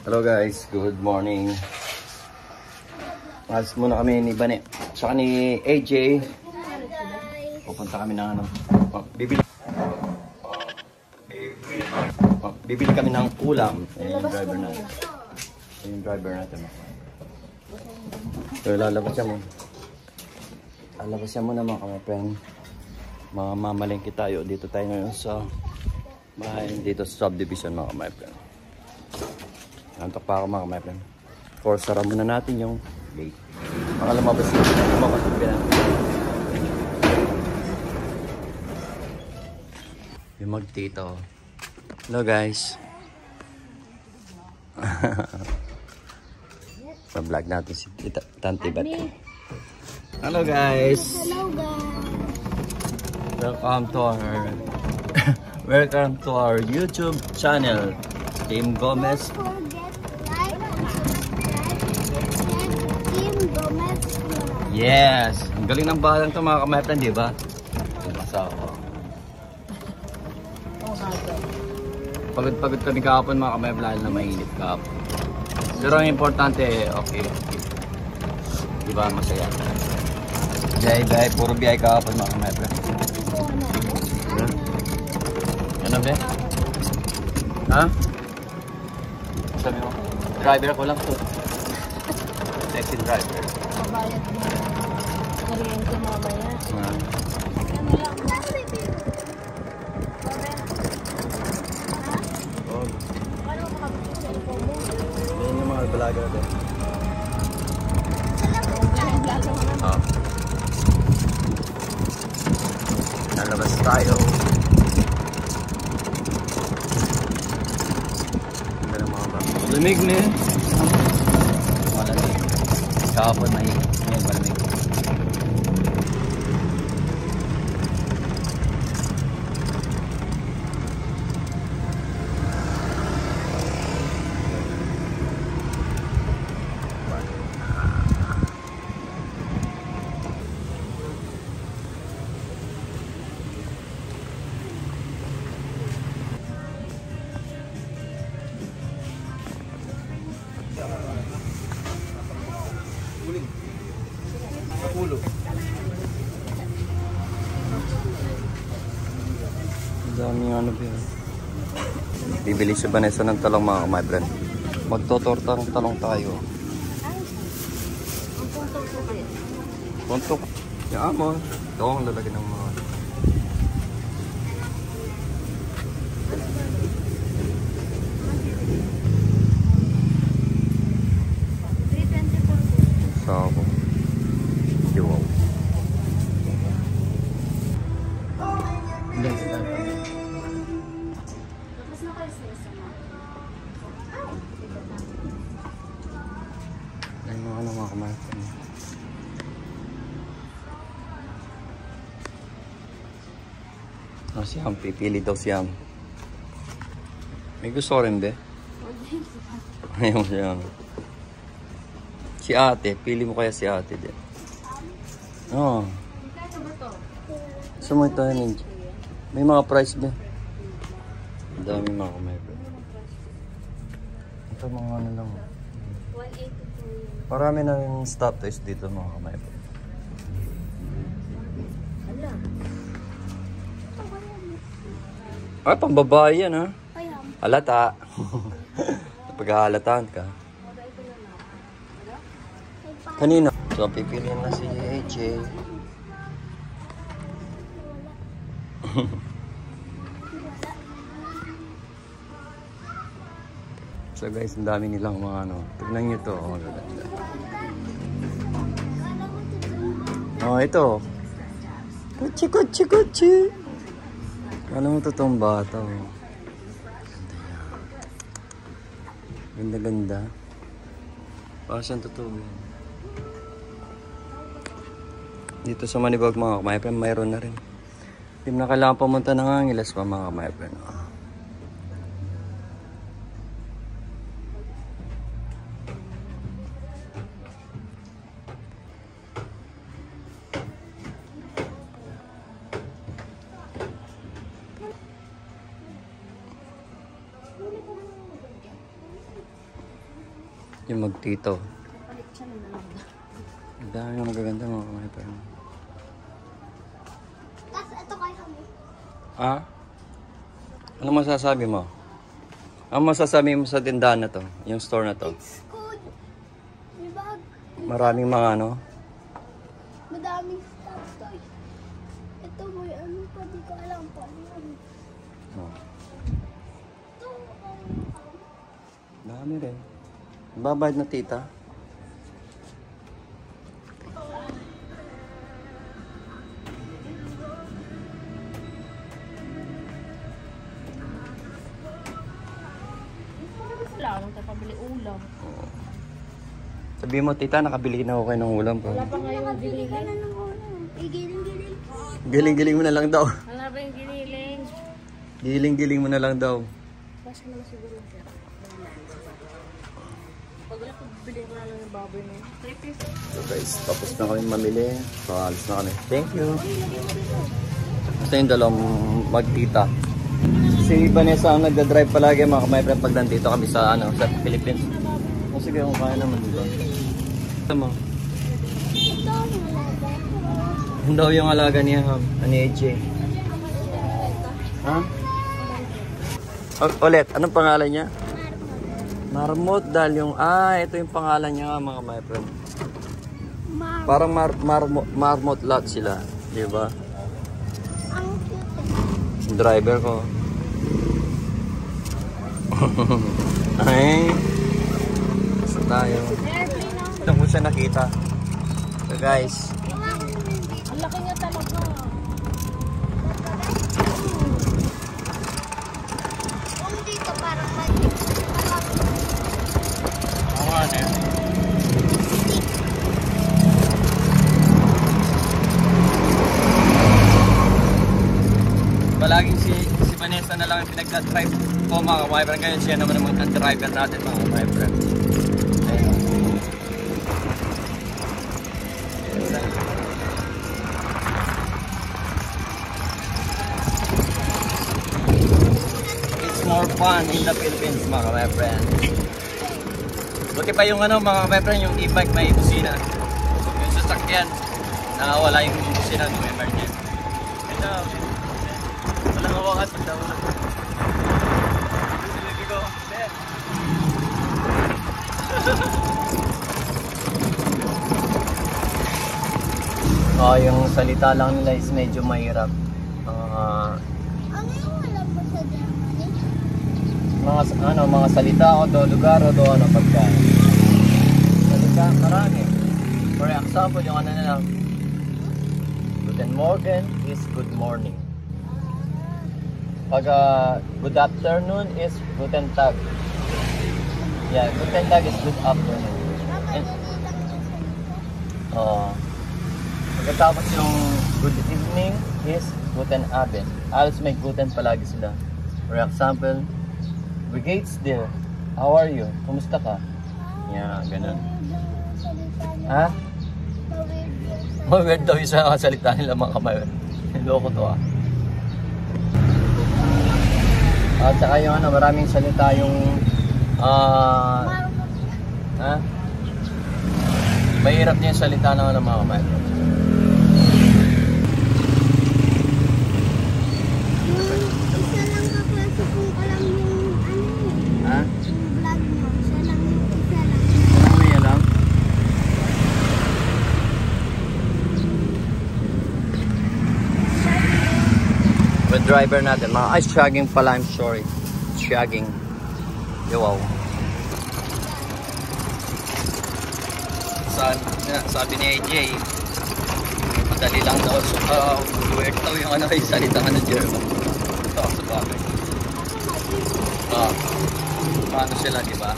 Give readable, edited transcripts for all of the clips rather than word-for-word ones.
Hello guys, good morning. Alas muna kami ni Bane, saka ni AJ. Pupunta kami ng ano, bibili kami ng ulam. Ayan yung driver natin. Ayan yung driver natin. So lalabas siya mo. Lalabas siya muna mga friend. Mga mamalengke tayo. Dito tayo ngayon sa bahay, dito sa subdivision mga friend. Nantok pa ako mga friend. For sara muna natin yung gate. Baka lumabas yung pinag. Yung magtito. Hello guys. Sa vlog natin si Tante Bat. Hello guys. Hello guys. Welcome to our YouTube channel. Team Gomez. Don't forget like and Team Gomez. Yes. Ang galing ng balang to mga kameplan, di ba? Basa ako. Pagod kami kahapon mga kameplan na mainit kahapon. Pero ang importante, okay. Di ba? Masaya. Biyay, puro biyay kahapon mga kameplan. Ano ba? Ha? Sabi mo, driver ko lang to. Sexy driver. Kabayad mo. Kuryente mamaya. Oh. Yan yung mga vlogger din. Oh. Nalabas tayo. Lamig na yun. Malamig. Kahapon may ngayon malamig. Daming ano ba? Bibili si Vanessa ng talong mga kamay-brand. Magtotortang talong tayo. Ang puntok ko kayo. Puntok. Yan mo. Ito ang lalagyan ng mga. Sako. Wow. Ay, mga kamay-brand. Oh, siyam. Pipili daw siyam. May gusto rin de. Ayaw siyam. Si ate. Pili mo kaya si ate de. Oh. Gusto mo ito ninja. May mga price ba? Ang dami mga kamay-brand. Ito mga ano lang. 182. Marami na yung stop toys dito mga kamay-brand. Ay, pambabae yan ha. Halata. Pagkahalataan ka. Kanina. So, pipiliin na si AJ. So guys, ang dami nilang mga ano. Tignan nyo to. Oh, ganda. Oh, ito. Kuchi. Alam mo totoong bata. Oh. Ganda. Para siyang totoo. Dito sa Manibag mga kamay-friend, mayroon na rin. Hindi mo na kailangan pumunta ng Angeles pa mga kamay-friend. Yung magtito. Palit siya ng dalaga. Ang dami yung magaganda mga kamay friend. Tapos ito kayo kami. Ah? Ano masasabi mo? Ano masasabi mo sa tindahan na to? Yung store na to? It's good. May bag. Maraming mga ano? Madaming stuff toy. Ito may ano pa, di ko alam pa. Ano. Oh. Ito, Dami rin. Babayad na tita. wala nang tayo pabili ulam. Sabi mo tita, nakabili na ako kayo ng ulam pa. Wala pa ngayong giniling. Giling-giling. Giling-giling mo na lang daw. Wala pa yung giniling. Giling-giling mo na lang daw. Basta naman siguro siya. Pag wala ko, bibili ko na lang yung baboy na yun. 3 So guys, tapos na kami mamili. So alis na kami. Thank you. Basta yung dalawang magtita. Si Vanessa ang nagda-drive palagi mga kamay friend pag nandito kami sa ano sa Philippines. O sige, kung kaya naman dito. Ito mo. Ito, malaga. Yun daw yung alaga niya, ni AJ. Ha? Ulit, anong pangalan niya? Marmot dahil yung, ito yung pangalan niya nga mga my friend. Parang marmot lot sila, di ba? Ang cute. Yung driver ko. Ay, basta tayo. Airplane na. Ito mo siya nakita. So guys, Ang laki niya talaga. Kung dito parang maliit. ano yan? Palaging si Vanessa na lang ang pinag-drive po mga ka-wiper. Ngayon siya naman ang driver natin mga ka-wiper. Ayun. It's more fun in the Philippines mga ka-wiper. Buti pa yung ano mga ka-wiper, yung e-bike may busina. Yung sasakyan, nakawala yung busina ng emergency. Ito. Walang hawakan pag daw na. Silagi ko. Yung salita lang nila is medyo mahirap. Ano yung wala pa sa Germany? Mga salita o do lugar o do ano pagkain. Salita marami. For example, yung ano na lang. Guten Morgen is good morning. Pag good afternoon is guten Tag. Yeah, guten Tag is good afternoon. And, pagkatapos yung good evening is guten Abend. Alos may guten palagi sila. For example, Brigades there. How are you? Kumusta ka? Yeah, ganun. Ha? Weird daw yung sa salita nila mga kamay. Loko to ah. At saka yung ano, maraming salita yung mahirap niya yung salita ng ano mga kamay. Isa lang kaklase kung alam yung ano Ha? yung vlog mo. Isa lang yung isa lang. Ano may alam? With driver natin, mga shagging pala, I'm sorry. Shagging. Wow. Sabi ni AJ, madali lang daw. So, weird daw yung ano yung salita ng German. Ito ako sa bagay. Paano sila, di ba?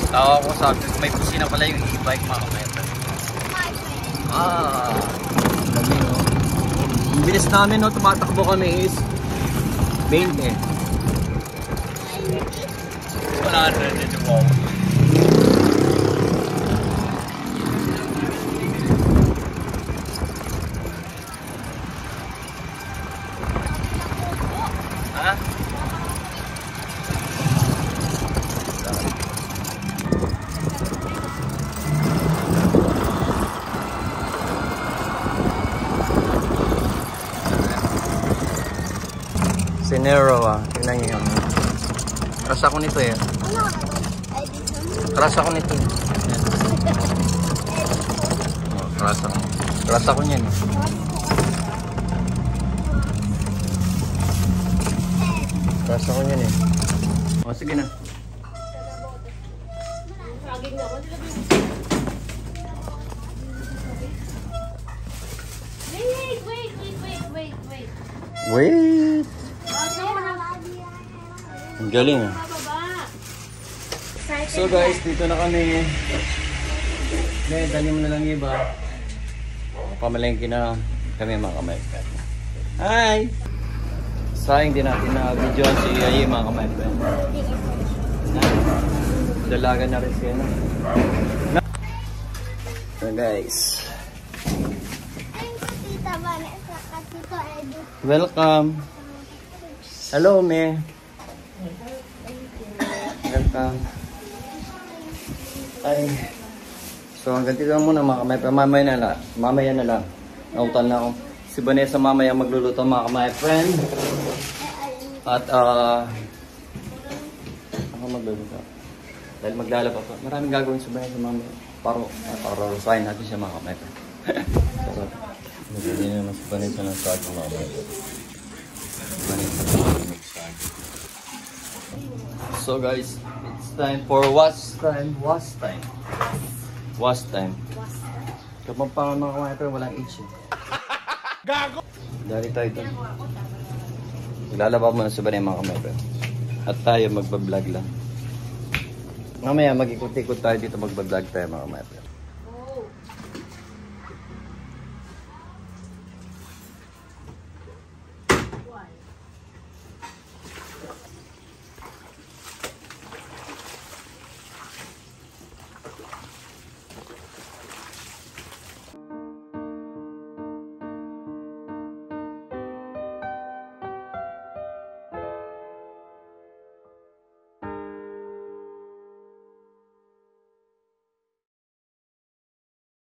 Tawa ko sabi, may pusina pala yung e-bike mga kameta. Dami no. Ang bilis namin no, tumatakbo kami is 20. Wala rin ito po. Ha? Enero tingnan nyo yung crush ako nito eh. Ano ka ba? Edison? Crush ako nito eh. Oh, crush ako niyan eh. Crush ako niyan eh. O sige na. Wait! Ang galing ah. So guys, dito na kami. Ngayon, dali mo na lang iba. Pamalengke na kami mga kamaypan. Hi! Sayang din natin na videoan si Yayi mga kamaypan. Dalaga na rin siya na. So guys. Ayun ko tita Vanessa at tito Edu. Welcome. Hello, me. Welcome. Ay. So, hanggang dito lang muna mga kamaypan. Mamaya na lang. Nautan na ako. Si Vanessa mamaya magluluto mga kamaypan. At, ako magluluto. Dahil maglalaba pa. Maraming gagawin si Vanessa mamaya. Para-rusahin natin siya mga kamaypan. So, hindi naman si Vanessa ng sago mga kamaypan. So guys, it's time for wash time. Kapag pa mga kamaypan, walang itch eh. Gago! Dali tayo ito. Lalaba mo na sa banay mga kamaypan. At tayo magbablog lang. Mamaya mag-ikot-ikot tayo dito, magbablog tayo mga kamaypan.